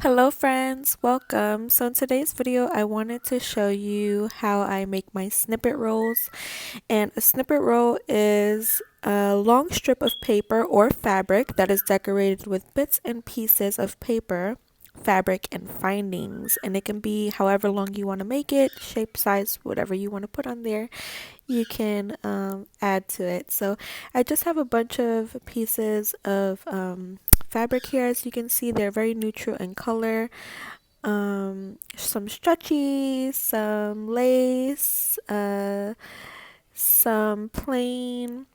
Hello friends, welcome. So in today's video, I wanted to show you how I make my snippet rolls. And a snippet roll is a long strip of paper or fabric that is decorated with bits and pieces of paper, fabric, and findings. And it can be however long you want to make it, shape, size, whatever you want to put on there, you can add to it. So I just have a bunch of pieces of fabric here. As you can see, they're very neutral in color. Some stretchy, some lace, some plain,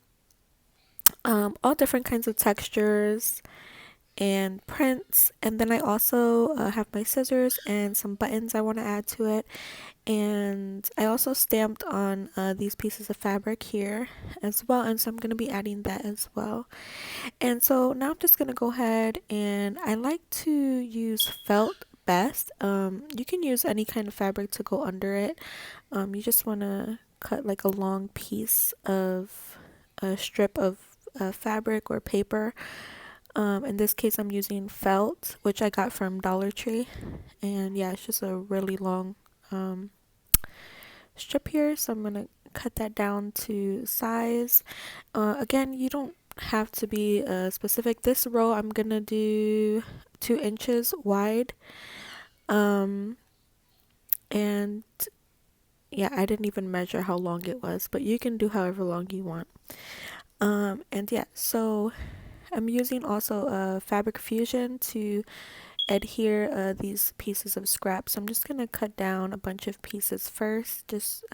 all different kinds of textures and prints. And then I also have my scissors and some buttons I want to add to it. And I also stamped on these pieces of fabric here as well, and so I'm going to be adding that as well. And so now I'm just going to go ahead, and I like to use felt best. You can use any kind of fabric to go under it. You just want to cut like a long piece of a strip of fabric or paper. In this case I'm using felt, which I got from Dollar Tree, and yeah, it's just a really long strip here, so I'm gonna cut that down to size. Again, you don't have to be specific. This row I'm gonna do 2 inches wide, and yeah, I didn't even measure how long it was, but you can do however long you want. And yeah, so I'm using also fabric fusion to adhere these pieces of scrap. So I'm just gonna cut down a bunch of pieces first, just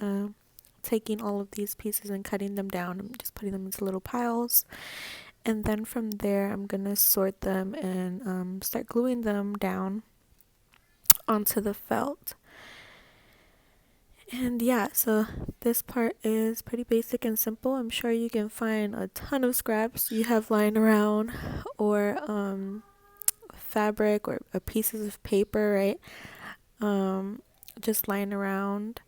taking all of these pieces and cutting them down. I'm just putting them into little piles, and then from there I'm gonna sort them and start gluing them down onto the felt. And yeah, so this part is pretty basic and simple. I'm sure you can find a ton of scraps you have lying around, or fabric or pieces of paper, right? Just lying around.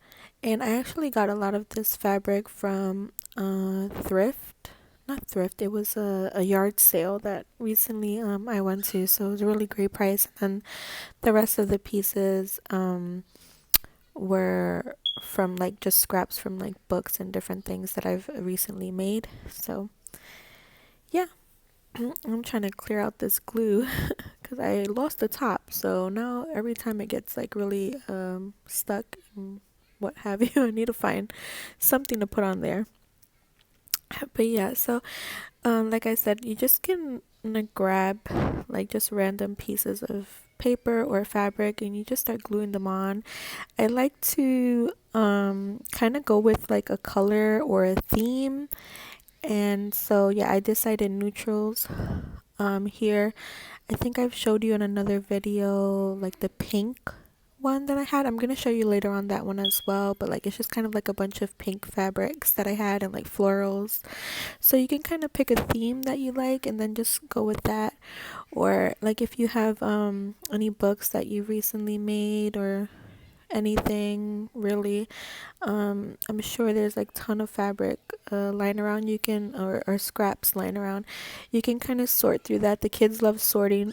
And I actually got a lot of this fabric from thrift. Not thrift, it was a yard sale that recently I went to, so it was a really great price. And the rest of the pieces were from like just scraps from like books and different things that I've recently made. So yeah, I'm trying to clear out this glue because I lost the top. So now every time it gets like really stuck and what have you, I need to find something to put on there. But yeah, so like I said, you just can grab like just random pieces of paper or fabric and you just start gluing them on. I like to kind of go with like a color or a theme. And so yeah, I decided neutrals here. I think I've showed you in another video like the pink one that I had. I'm gonna show you later on that one as well, but like it's just kind of like a bunch of pink fabrics that I had and like florals. So you can kind of pick a theme that you like and then just go with that. Or like if you have any books that you recently made or anything really, I'm sure there's like ton of fabric lying around. You can or scraps lying around, you can kind of sort through that. The kids love sorting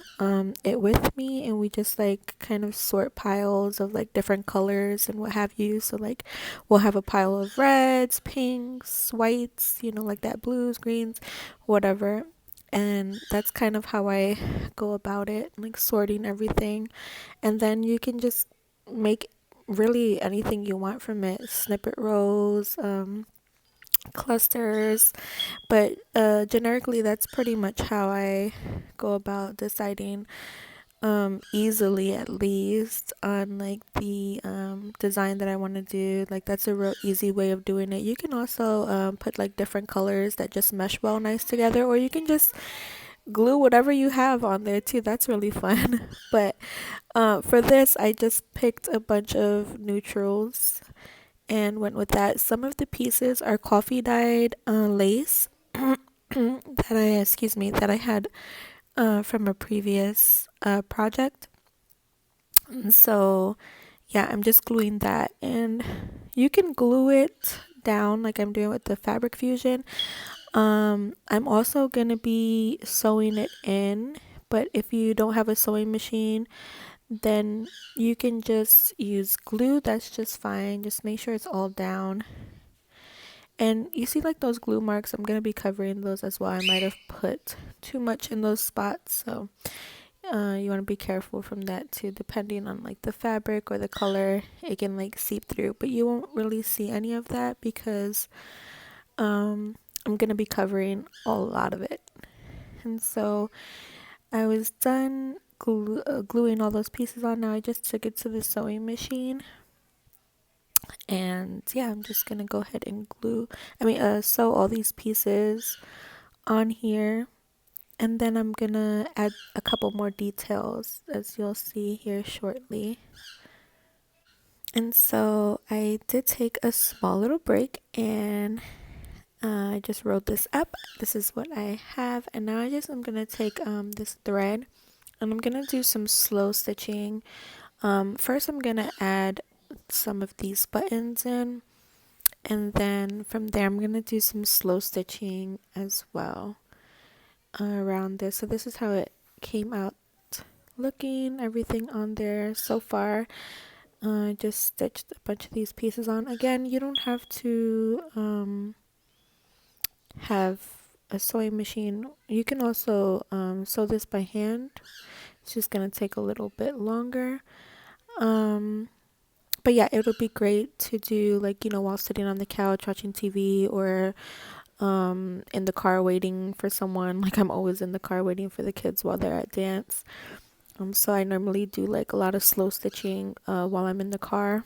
it with me, and we just like kind of sort piles of like different colors and what have you. So like we'll have a pile of reds, pinks, whites, like that, blues, greens, whatever. And that's kind of how I go about it, like sorting everything. And then you can just make really anything you want from it: snippet rolls, clusters. But generically that's pretty much how I go about deciding easily, at least, on like the design that I want to do. Like that's a real easy way of doing it. You can also put like different colors that just mesh well nice together, or you can just glue whatever you have on there too. That's really fun. But for this, I just picked a bunch of neutrals and went with that. Some of the pieces are coffee dyed lace that I had from a previous project. And so yeah, I'm just gluing that, and you can glue it down like I'm doing with the fabric fusion. I'm also gonna be sewing it in, but if you don't have a sewing machine, then you can just use glue. That's just fine. Just make sure it's all down. And you see like those glue marks, I'm going to be covering those as well. I might have put too much in those spots, so you want to be careful from that too. Depending on like the fabric or the color, it can like seep through, but you won't really see any of that because I'm going to be covering a lot of it. And so I was done gluing all those pieces on. Now I just took it to the sewing machine. And yeah, I'm just gonna go ahead and sew all these pieces on here. And then I'm gonna add a couple more details, as you'll see here shortly. And so I did take a small little break, and I just wrote this up. This is what I have. And now I'm gonna take this thread, and I'm gonna do some slow stitching. First I'm gonna add some of these buttons in, and then from there I'm gonna do some slow stitching as well around this. So this is how it came out looking, everything on there so far. Just stitched a bunch of these pieces on. Again, you don't have to have a sewing machine. You can also sew this by hand. It's just gonna take a little bit longer. But yeah, it would be great to do like, while sitting on the couch watching TV, or in the car waiting for someone. Like I'm always in the car waiting for the kids while they're at dance. So I normally do like a lot of slow stitching while I'm in the car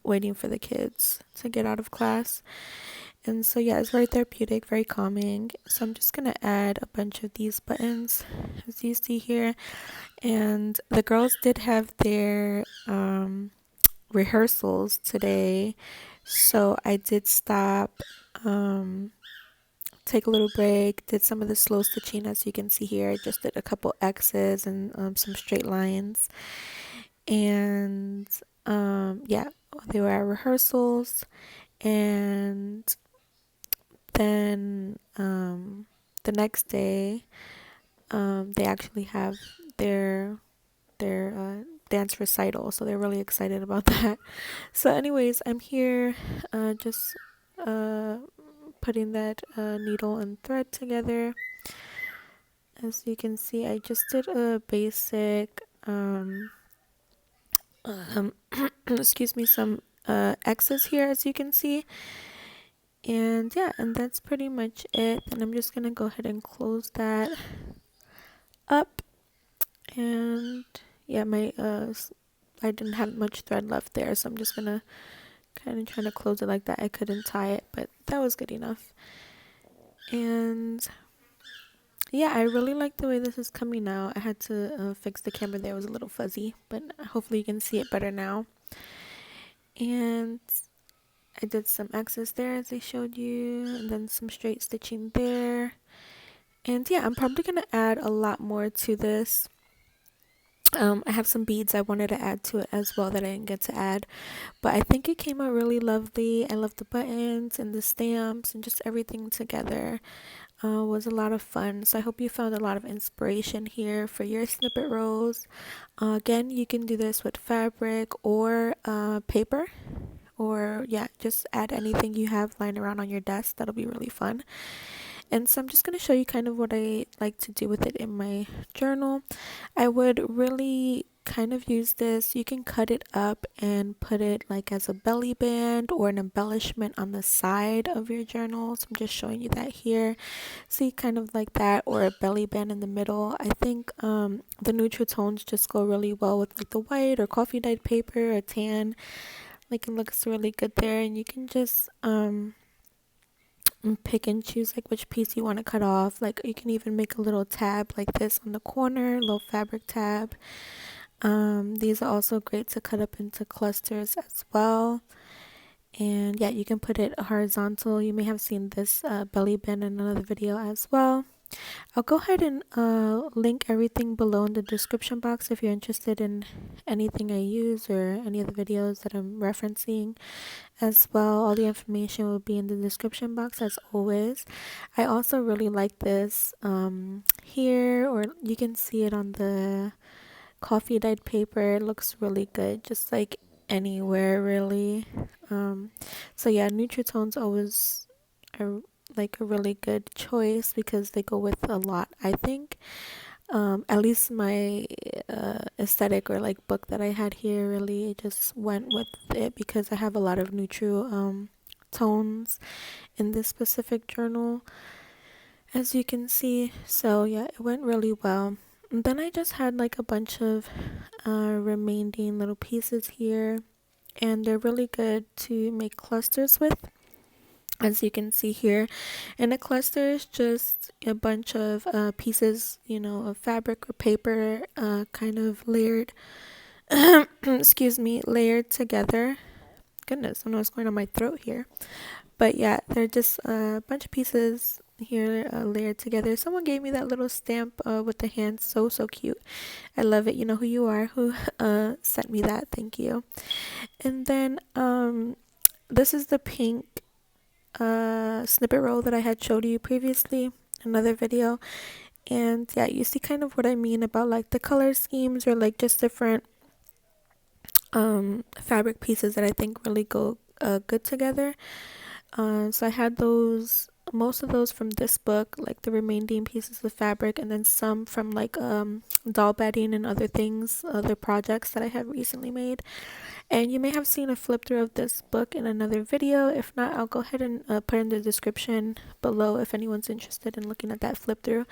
waiting for the kids to get out of class. And so yeah, it's very therapeutic, very calming. So I'm just gonna add a bunch of these buttons, as you see here. And the girls did have their rehearsals today, so I did stop, take a little break, did some of the slow stitching. As you can see here, I just did a couple X's and some straight lines. And yeah, they were at rehearsals. And then the next day, they actually have their dance recital, so they're really excited about that. So anyways, I'm here just putting that needle and thread together. As you can see, I just did a basic excuse me, some X's here, as you can see. And yeah, and that's pretty much it. And I'm just gonna go ahead and close that up. And yeah, my I didn't have much thread left there, so I'm just gonna kind of trying to close it like that. I couldn't tie it, but that was good enough. And yeah, I really like the way this is coming out. I had to fix the camera there. It was a little fuzzy, but hopefully you can see it better now. And I did some X's there, as I showed you, and then some straight stitching there. And yeah, I'm probably gonna add a lot more to this. I have some beads I wanted to add to it as well that I didn't get to add, but I think it came out really lovely. I love the buttons and the stamps, and just everything together was a lot of fun. So I hope you found a lot of inspiration here for your snippet rows. Again, you can do this with fabric or paper, or yeah, just add anything you have lying around on your desk. That'll be really fun. And so I'm just going to show you kind of what I like to do with it in my journal. I would really kind of use this. You can cut it up and put it like as a belly band or an embellishment on the side of your journal. So I'm just showing you that here. See, kind of like that, or a belly band in the middle. I think the neutral tones just go really well with like the white or coffee dyed paper or tan. Like it looks really good there, and you can just pick and choose like which piece you want to cut off. Like you can even make a little tab like this on the corner, little fabric tab. These are also great to cut up into clusters as well. And yeah, you can put it horizontal. You may have seen this belly band in another video as well. I'll go ahead and link everything below in the description box if you're interested in anything I use or any of the videos that I'm referencing as well. All the information will be in the description box as always. I also really like this here, or you can see it on the coffee dyed paper. It looks really good, just like anywhere really. So yeah, Nutritones always are like a really good choice because they go with a lot, I think. At least my aesthetic or like book that I had here really just went with it because I have a lot of neutral tones in this specific journal, as you can see. So yeah, it went really well. And then I just had like a bunch of remaining little pieces here, and they're really good to make clusters with, as you can see here. And a cluster is just a bunch of pieces, of fabric or paper, kind of layered, excuse me, layered together. Goodness, I don't know what's going on my throat here. But yeah, they're just a bunch of pieces here layered together. Someone gave me that little stamp with the hands. So, so cute. I love it. You know who you are, who sent me that. Thank you. And then this is the pink snippet roll that I had showed you previously, another video. And yeah, you see kind of what I mean about like the color schemes or like just different fabric pieces that I think really go good together. So I had most of those from this book, like the remaining pieces of fabric, and then some from like doll bedding and other things, other projects that I have recently made. And you may have seen a flip through of this book in another video. If not, I'll go ahead and put in the description below if anyone's interested in looking at that flip through.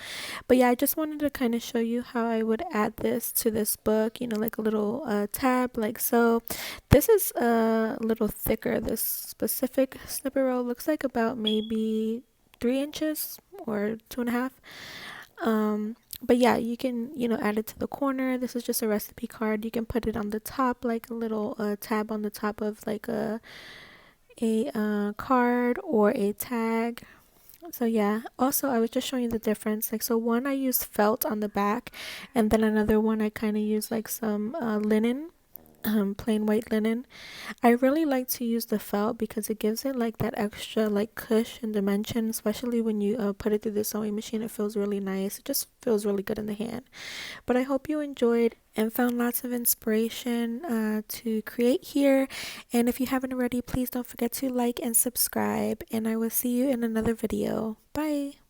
But yeah, I just wanted to kind of show you how I would add this to this book, like a little tab like so. This is a little thicker. This specific snippet roll looks like about maybe 3 inches or 2.5. But yeah, you can, add it to the corner. This is just a recipe card. You can put it on the top, like a little tab on the top of like a card or a tag. So yeah, also I was just showing you the difference. Like, so one I used felt on the back, and then another one I kind of used like some linen, plain white linen. I really like to use the felt because it gives it like that extra like cush and dimension, especially when you put it through the sewing machine. It feels really nice. It just feels really good in the hand. But I hope you enjoyed and found lots of inspiration to create here. And if you haven't already, please don't forget to like and subscribe. And I will see you in another video. Bye.